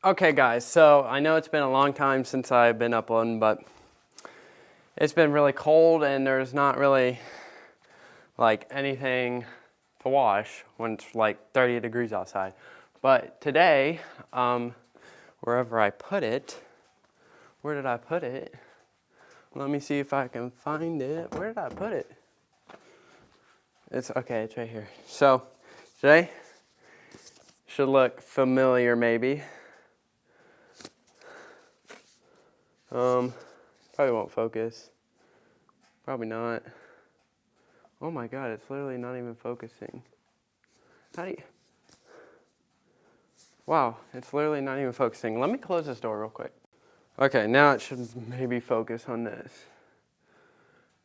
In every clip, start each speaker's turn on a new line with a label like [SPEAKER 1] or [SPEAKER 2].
[SPEAKER 1] Okay guys, so I know it's been a long time since I've been uploading, but it's been really cold and there's not really like anything to wash when it's like 30 degrees outside. But today, wherever I put it, where did I put it? Let me see if I can find it. Where did I put it? It's okay, it's right here. So today should look familiar maybe. Probably won't focus. Probably not. Oh my God, it's literally not even focusing. How do you? Wow, it's literally not even focusing. Let me close this door real quick. Okay, now it should maybe focus on this.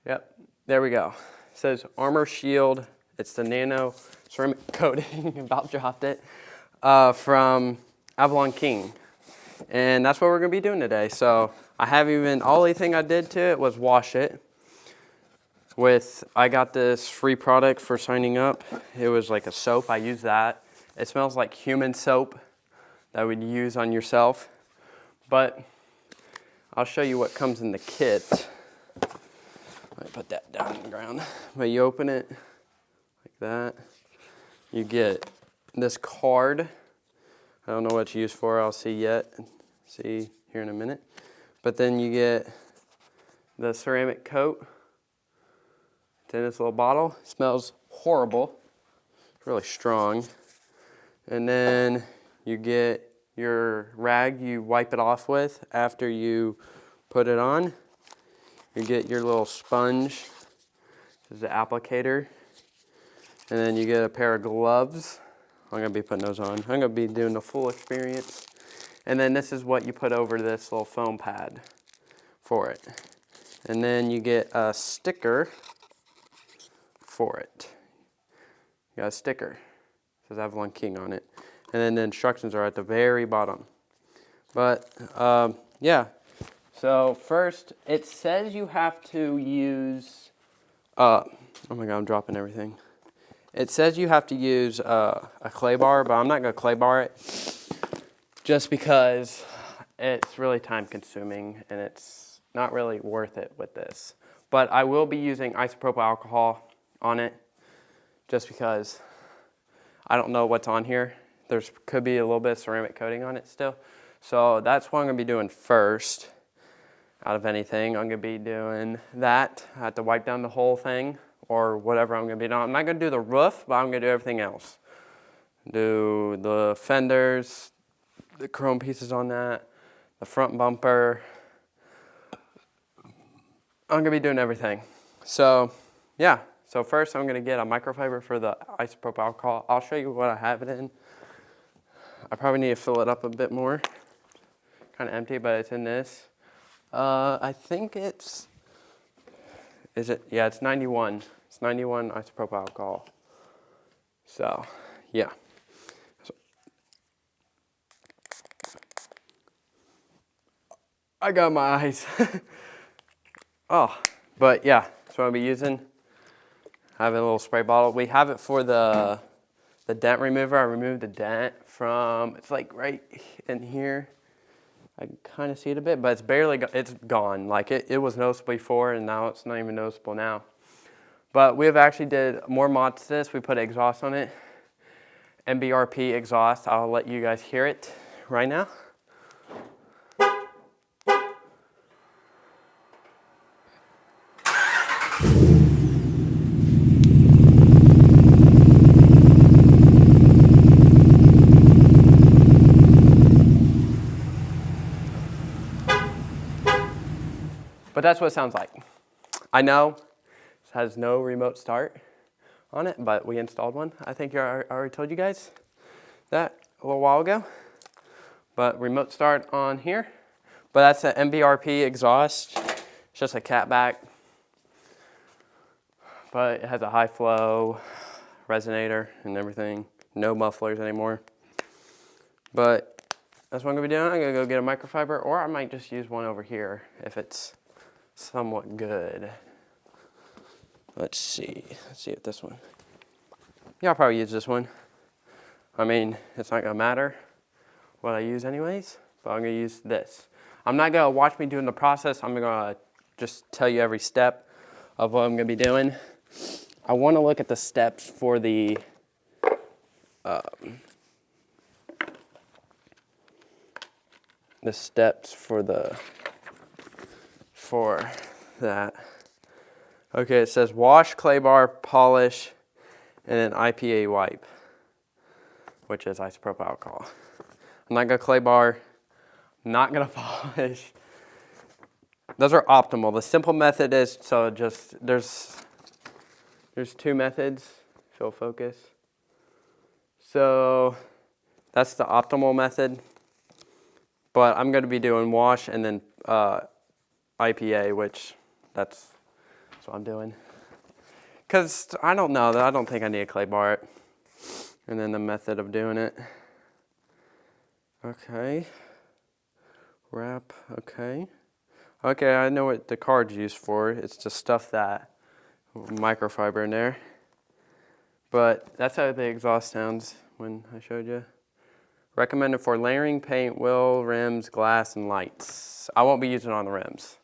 [SPEAKER 1] Yep, there we go. It says Armor Shield. It's the nano ceramic coating, about dropped it, from Avalon King. And that's what we're gonna be doing today. So I haven't even, all the thing I did to it was wash it. I got this free product for signing up. It was like a soap, I used that. It smells like human soap that we'd use on yourself. But I'll show you what comes in the kit. Let me put that down on the ground. But you open it like that. You get this card. I don't know what it's used for, I'll see here in a minute. But then you get the ceramic coat. It's in this little bottle. It smells horrible. It's really strong. And then you get your rag you wipe it off with after you put it on. You get your little sponge. This is the applicator. And then you get a pair of gloves. I'm gonna be putting those on. I'm gonna be doing the full experience. And then this is what you put over this little foam pad for it. And then you get a sticker for it. You got a sticker. It says Avalon King on it. And then the instructions are at the very bottom. But yeah, so first it says you have to use, oh my God, I'm dropping everything. It says you have to use a clay bar, but I'm not gonna clay bar it just because it's really time consuming and it's not really worth it with this. But I will be using isopropyl alcohol on it just because I don't know what's on here. There could be a little bit of ceramic coating on it still. So that's what I'm gonna be doing first out of anything. I'm gonna be doing that. I have to wipe down the whole thing or whatever I'm gonna be doing. I'm not gonna do the roof, but I'm gonna do everything else. Do the fenders, the chrome pieces on that, the front bumper. I'm gonna be doing everything. So yeah, so first I'm gonna get a microfiber for the isopropyl alcohol. I'll show you what I have it in. I probably need to fill it up a bit more. Kind of empty, but it's in this. I think it's, yeah, it's 91. It's 91 isopropyl alcohol. So, yeah. I got my eyes. Oh, but yeah, that's what I'll be using. I have a little spray bottle. We have it for the dent remover. I removed the dent from, it's like right in here. I can kind of see it a bit, but it's gone. Like it was noticeable before and now it's not even noticeable now. But we have actually did more mods to this. We put exhaust on it. MBRP exhaust. I'll let you guys hear it right now. But that's what it sounds like. I know it has no remote start on it, but we installed one. I think I already told you guys that a little while ago. But remote start on here. But that's an MBRP exhaust. It's just a catback. But it has a high flow resonator and everything. No mufflers anymore. But that's what I'm gonna be doing. I'm gonna go get a microfiber, or I might just use one over here if it's somewhat good. Let's see if this one. Yeah, I'll probably use this one. I mean, it's not gonna matter what I use anyways, but I'm gonna use this. I'm not gonna watch me doing the process. I'm gonna just tell you every step of what I'm gonna be doing. I wanna look at the steps for the steps for that. Okay, it says wash, clay bar, polish, and then IPA wipe, which is isopropyl alcohol. I'm not gonna clay bar, not gonna polish. Those are optimal. The simple method is, so just, there's two methods, if you'll focus. So that's the optimal method, but I'm gonna be doing wash and then IPA, which that's what I'm doing. Cause I don't know, I don't think I need a clay bar it. And then the method of doing it. Okay. Wrap, okay. Okay, I know what the card's used for. It's to stuff that microfiber in there. But that's how the exhaust sounds when I showed you. Recommended for layering paint, wheel, rims, glass, and lights. I won't be using it on the rims.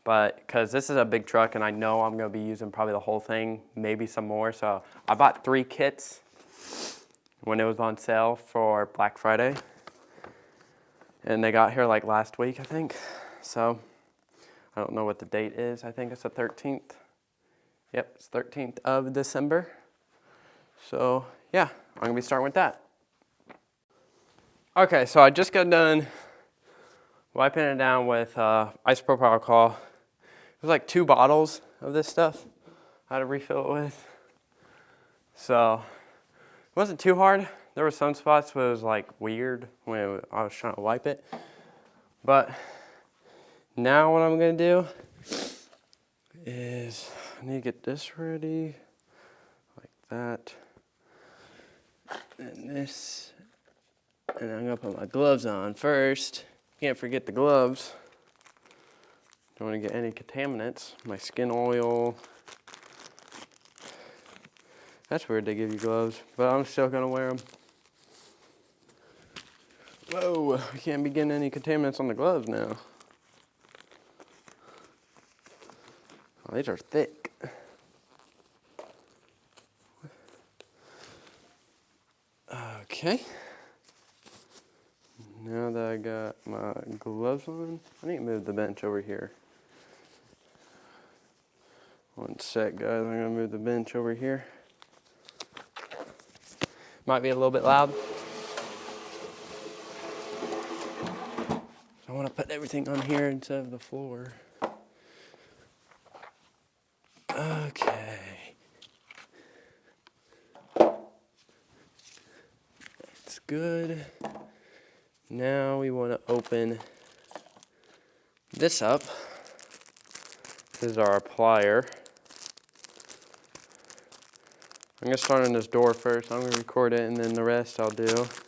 [SPEAKER 1] But because this is a big truck and I know I'm going to be using probably the whole thing, maybe some more. So I bought 3 kits when it was on sale for Black Friday. And they got here like last week, I think. So I don't know what the date is. I think it's the 13th. Yep, it's 13th of December. So yeah, I'm going to be starting with that. Okay, so I just got done wiping it down with isopropyl alcohol. It was like 2 bottles of this stuff I had to refill it with. So it wasn't too hard. There were some spots where it was like weird when I was trying to wipe it. But now what I'm gonna do is I need to get this ready, like that, and this, and I'm gonna put my gloves on first. Can't forget the gloves. Don't want to get any contaminants. My skin oil. That's weird they give you gloves, but I'm still gonna wear them. Whoa, we can't be getting any contaminants on the gloves now. Oh, these are thick. Okay. Now that I got my gloves on, I need to move the bench over here. One sec, guys. I'm gonna move the bench over here. Might be a little bit loud. I want to put everything on here instead of the floor. Okay. That's good. Now we want to open this up. This is our plier. I'm going to start on this door first. I'm going to record it and then the rest I'll do. It's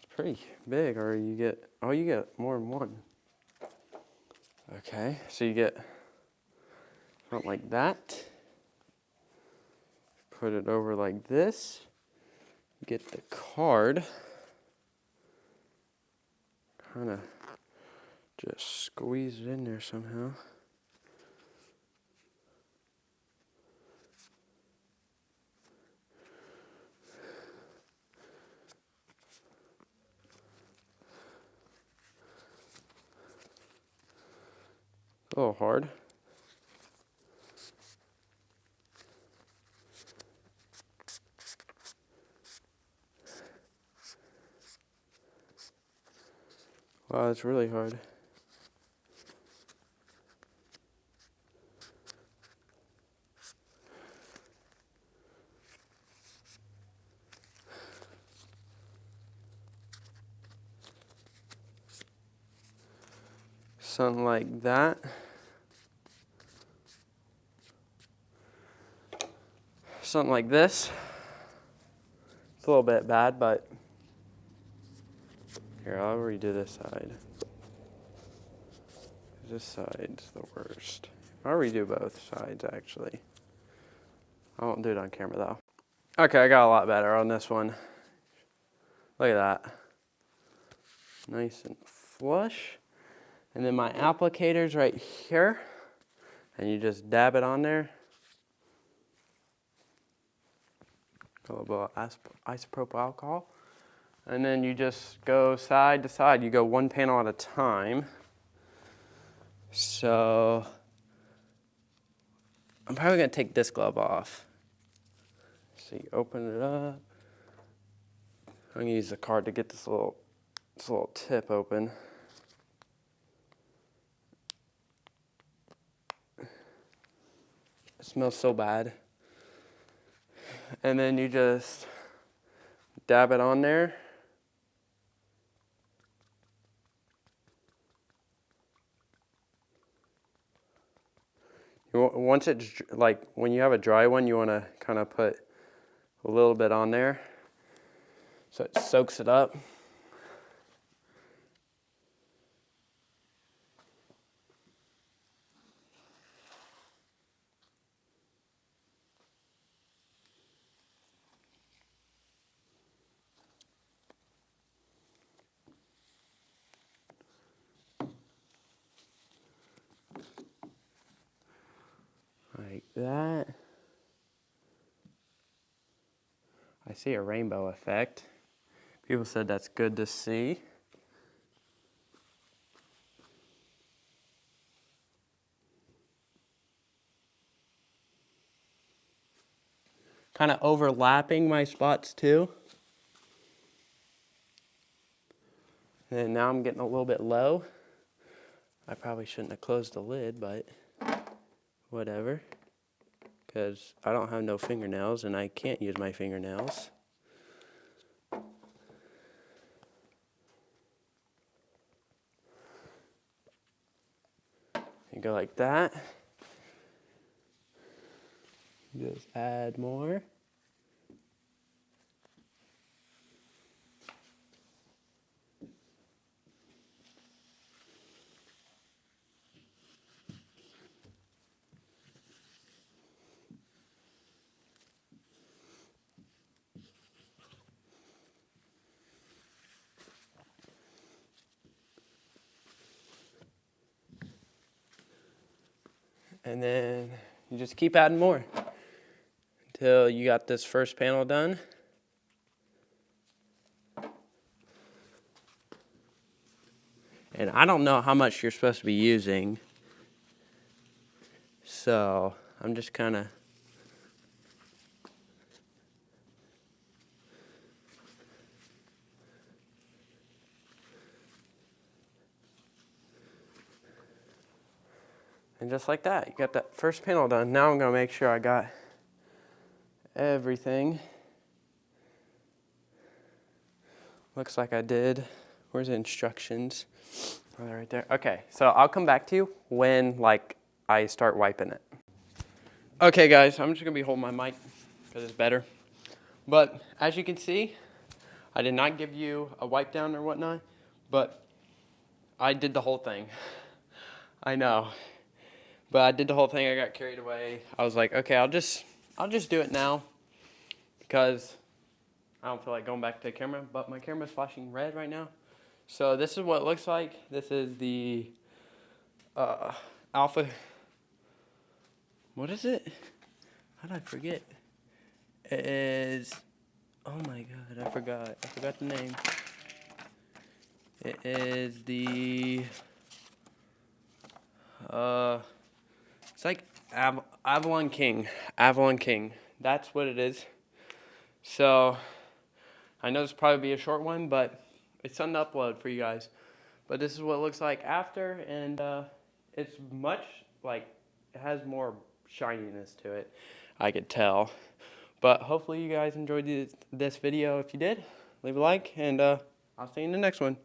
[SPEAKER 1] pretty big, or you get more than one. Okay, so you get something like that. Put it over like this. Get the card. Kind of just squeeze it in there somehow. A little hard. Wow, it's really hard. Something like that. Something like this. It's a little bit bad, but here, I'll redo this side. This side's the worst. I'll redo both sides, actually. I won't do it on camera, though. Okay, I got a lot better on this one. Look at that. Nice and flush. And then my applicator's right here. And you just dab it on there. A little bit of isopropyl alcohol. And then you just go side to side. You go one panel at a time. So I'm probably going to take this glove off. So you open it up. I'm going to use the card to get this little tip open. It smells so bad. And then you just dab it on there. Once it's like when you have a dry one, you want to kind of put a little bit on there so it soaks it up. Like that. I see a rainbow effect. People said that's good to see. Kind of overlapping my spots too. And now I'm getting a little bit low. I probably shouldn't have closed the lid, but whatever. Because I don't have no fingernails and I can't use my fingernails. You go like that. Just add more. And then you just keep adding more until you got this first panel done. And I don't know how much you're supposed to be using, so I'm just kind of and just like that, you got that first panel done. Now I'm going to make sure I got everything. Looks like I did. Where's the instructions? Oh, they're right there. Okay, so I'll come back to you when I start wiping it. Okay guys, I'm just going to be holding my mic because it's better. But as you can see, I did not give you a wipe down or whatnot, but I did the whole thing. I know. But I did the whole thing. I got carried away. I was like, okay, I'll just do it now because I don't feel like going back to the camera. But my camera's flashing red right now. So this is what it looks like. This is the Alpha. What is it? How did I forget? It is. Oh my God, I forgot. I forgot the name. It is the. It's like Avalon King. Avalon King. That's what it is. So, I know this will probably be a short one, but it's something to upload for you guys. But this is what it looks like after, and it's much, it has more shininess to it, I could tell. But hopefully you guys enjoyed this video. If you did, leave a like, and I'll see you in the next one.